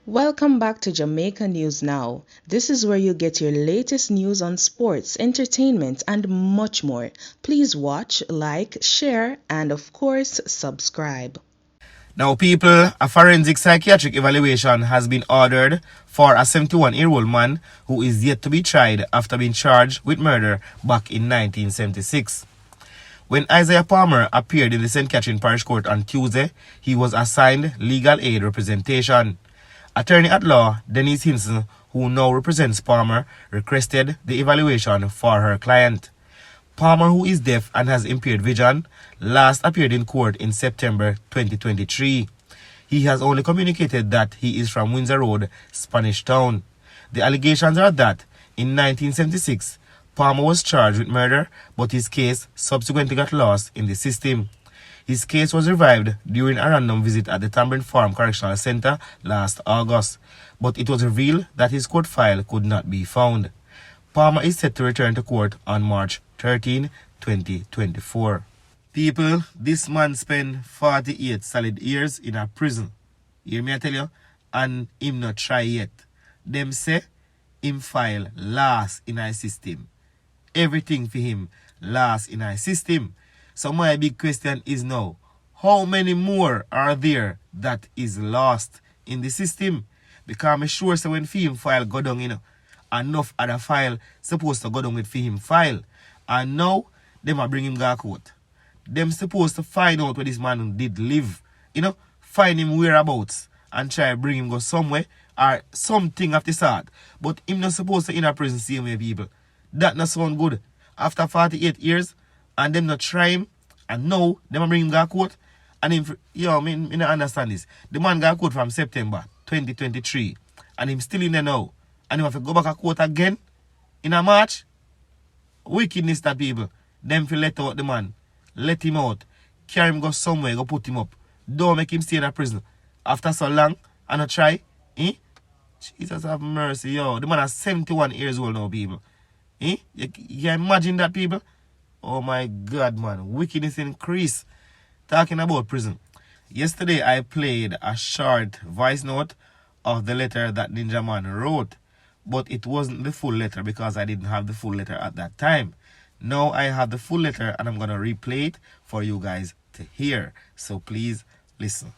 Welcome back to Jamaica News Now. This is where you get your latest news on sports, entertainment, and much more. Please watch, like, share, and of course, subscribe. Now, people, a forensic psychiatric evaluation has been ordered for a 71-year-old man who is yet to be tried after being charged with murder back in 1976. When Isaiah Palmer appeared in the St. Catherine Parish Court on Tuesday, he was assigned legal aid representation. Attorney at law Denise Hinson, who now represents Palmer, requested the evaluation for her client. Palmer, who is deaf and has impaired vision, last appeared in court in September 2023. He has only communicated that he is from Windsor Road, Spanish Town. The allegations are that in 1976, Palmer was charged with murder, but his case subsequently got lost in the system. His case was revived during a random visit at the Tambourine Farm Correctional Center last August, but it was revealed that his court file could not be found. Palmer is set to return to court on March 13, 2024. People, this man spent 48 solid years in a prison. Hear me I tell you? And him not try yet. Them say him file last in our system. Everything for him last in our system. So my big question is now, how many more are there that is lost in the system? Because I'm sure so when film file go down, enough other file supposed to go down with film file. And now, them are bring him to court. Them supposed to find out where this man did live. Find him whereabouts and try to bring him go somewhere or something of the sort. But him not supposed to in a prison same way, people. That not sound good. After 48 years, and them not try him, and now them bring him to court. And him, me not understand this. The man got court from September 2023, and him still in there now. And him have to go back to court again in a March. Wickedness that people. Them feel let out the man. Let him out. Carry him go somewhere, go put him up. Don't make him stay in a prison. After so long, and not try. Jesus have mercy, yo. The man is 71 years old now, people. You can imagine that, people? Oh my God, man. Wickedness increase. Talking about prison. Yesterday, I played a short voice note of the letter that Ninja Man wrote. But it wasn't the full letter because I didn't have the full letter at that time. Now I have the full letter and I'm going to replay it for you guys to hear. So please listen.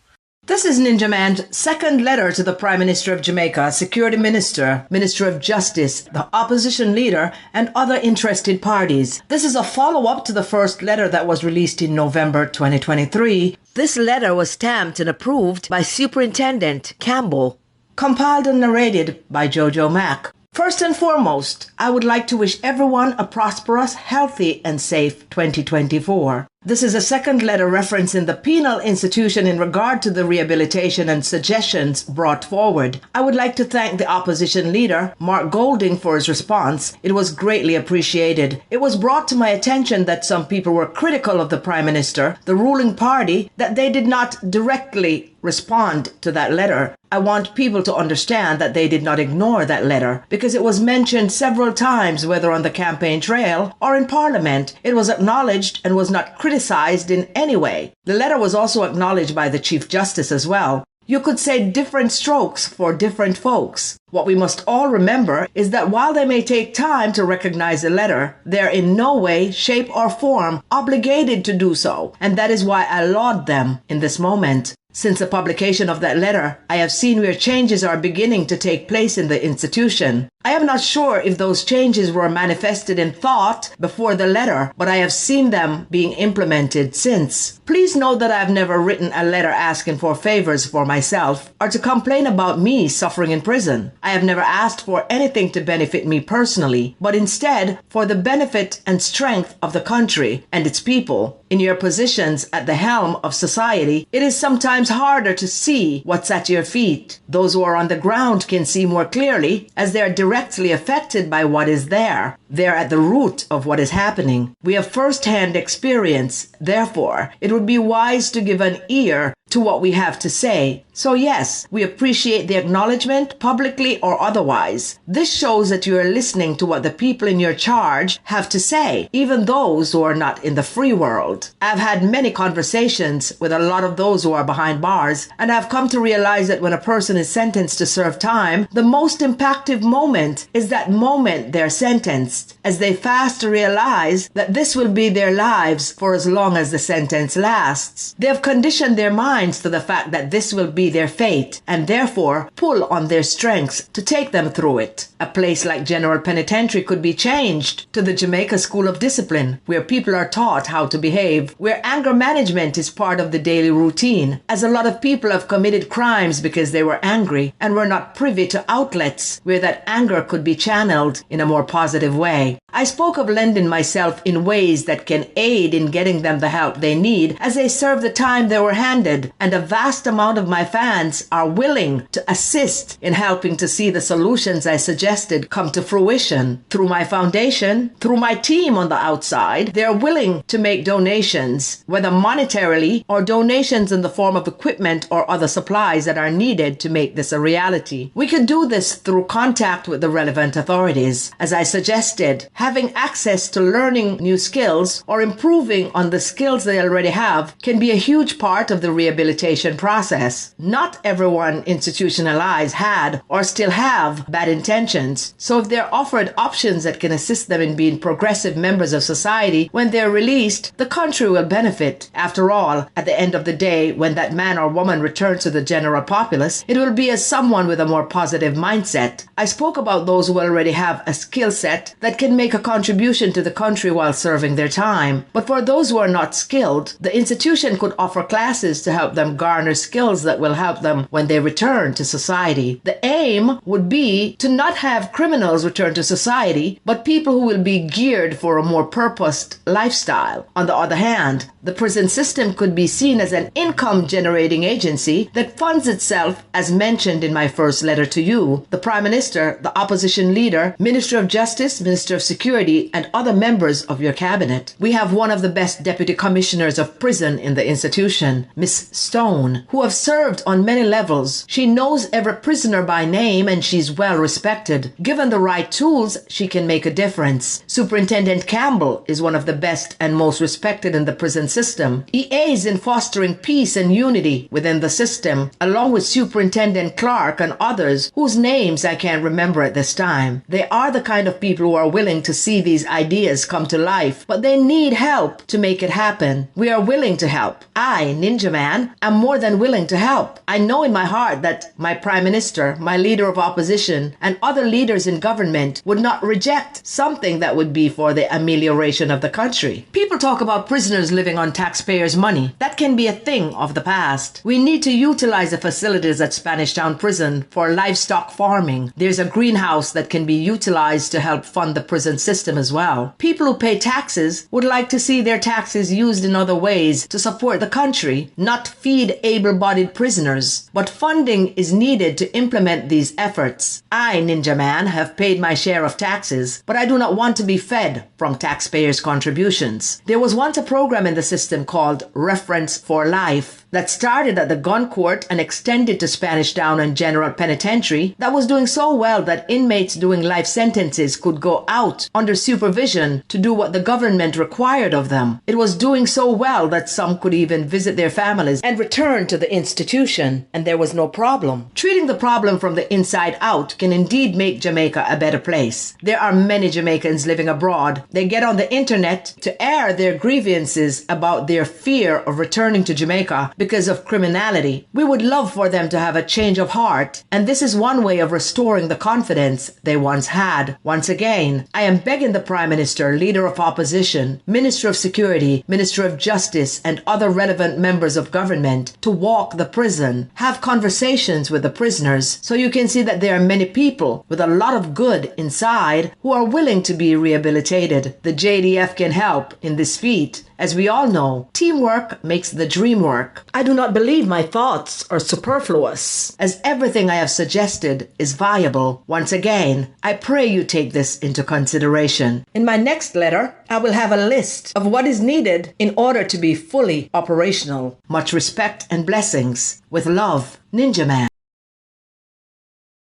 This is Ninja Man's second letter to the Prime Minister of Jamaica, Security Minister, Minister of Justice, the opposition leader, and other interested parties. This is a follow-up to the first letter that was released in November 2023. This letter was stamped and approved by Superintendent Campbell, compiled and narrated by Jojo Mack. First and foremost, I would like to wish everyone a prosperous, healthy, and safe 2024. This is a second letter referencing the penal institution in regard to the rehabilitation and suggestions brought forward. I would like to thank the opposition leader, Mark Golding, for his response. It was greatly appreciated. It was brought to my attention that some people were critical of the Prime Minister, the ruling party, that they did not directly respond to that letter. I want people to understand that they did not ignore that letter because it was mentioned several times, whether on the campaign trail or in Parliament. It was acknowledged and was not criticized in any way. The letter was also acknowledged by the Chief Justice as well. You could say different strokes for different folks. What we must all remember is that while they may take time to recognize a letter, they're in no way, shape, or form obligated to do so. And that is why I laud them in this moment. Since the publication of that letter, I have seen where changes are beginning to take place in the institution. I am not sure if those changes were manifested in thought before the letter, but I have seen them being implemented since. Please know that I have never written a letter asking for favors for myself or to complain about me suffering in prison. I have never asked for anything to benefit me personally, but instead for the benefit and strength of the country and its people. In your positions at the helm of society, it is sometimes harder to see what's at your feet. Those who are on the ground can see more clearly as they are directly affected by what is there. They're at the root of what is happening. We have first-hand experience. Therefore, it would be wise to give an ear to what we have to say. So yes, we appreciate the acknowledgement, publicly or otherwise. This shows that you are listening to what the people in your charge have to say, even those who are not in the free world. I've had many conversations with a lot of those who are behind bars, and I've come to realize that when a person is sentenced to serve time, the most impactful moment is that moment they're sentenced, as they fast to realize that this will be their lives for as long as the sentence lasts. They have conditioned their minds to the fact that this will be their fate, and therefore pull on their strengths to take them through it. A place like General Penitentiary could be changed to the Jamaica School of Discipline, where people are taught how to behave, where anger management is part of the daily routine, as a lot of people have committed crimes because they were angry and were not privy to outlets where that anger could be channeled in a more positive way. I spoke of lending myself in ways that can aid in getting them the help they need as they serve the time they were handed, and a vast amount of my fans are willing to assist in helping to see the solutions I suggested come to fruition. Through my foundation, through my team on the outside, they are willing to make donations, whether monetarily or donations in the form of equipment or other supplies that are needed to make this a reality. We could do this through contact with the relevant authorities. As I suggested, having access to learning new skills or improving on the skills they already have can be a huge part of the rehabilitation process. Not everyone institutionalized had or still have bad intentions, so if they're offered options that can assist them in being progressive members of society when they're released, the country will benefit. After all, at the end of the day, when that man or woman returns to the general populace, it will be as someone with a more positive mindset. I spoke about those who already have a skill set that can make a contribution to the country while serving their time. But for those who are not skilled, the institution could offer classes to help them garner skills that will help them when they return to society. The aim would be to not have criminals return to society, but people who will be geared for a more purposed lifestyle. On the other hand, the prison system could be seen as an income-generating agency that funds itself, as mentioned in my first letter to you. The Prime Minister, the Opposition Leader, Minister of Justice, Minister of Security, and other members of your cabinet. We have one of the best Deputy Commissioners of Prison in the institution, Miss Stone, who have served on many levels. She knows every prisoner by name and she's well respected. Given the right tools, she can make a difference. Superintendent Campbell is one of the best and most respected in the prison system. He aids in fostering peace and unity within the system, along with Superintendent Clark and others whose names I can't remember at this time. They are the kind of people who are willing to see these ideas come to life, but they need help to make it happen. We are willing to help. I, Ninja Man, am more than willing to help. I know in my heart that my Prime Minister, my Leader of Opposition, and other leaders in government would not reject something that would be for the amelioration of the country. People talk about prisoners living on taxpayers' money. That can be a thing of the past. We need to utilize the facilities at Spanish Town Prison for livestock farming. There's a greenhouse that can be utilized to help fund the prison system as well. People who pay taxes would like to see their taxes used in other ways to support the country, not feed able-bodied prisoners. But funding is needed to implement these efforts. I, Ninja Man, have paid my share of taxes, but I do not want to be fed from taxpayers' contributions. There was once a program in the system called Reference for Life that started at the gun court and extended to Spanish Town and General Penitentiary that was doing so well that inmates doing life sentences could go out under supervision to do what the government required of them. It was doing so well that some could even visit their families and return to the institution, and there was no problem. Treating the problem from the inside out can indeed make Jamaica a better place. There are many Jamaicans living abroad. They get on the internet to air their grievances about their fear of returning to Jamaica because of criminality. We would love for them to have a change of heart, and this is one way of restoring the confidence they once had. Once again, I am begging the Prime Minister, Leader of Opposition, Minister of Security, Minister of Justice, and other relevant members of government to walk the prison, have conversations with the prisoners, so you can see that there are many people with a lot of good inside who are willing to be rehabilitated. The JDF can help in this feat. As we all know, teamwork makes the dream work. I do not believe my thoughts are superfluous, as everything I have suggested is viable. Once again, I pray you take this into consideration. In my next letter, I will have a list of what is needed in order to be fully operational. Much respect and blessings. With love, Ninja Man.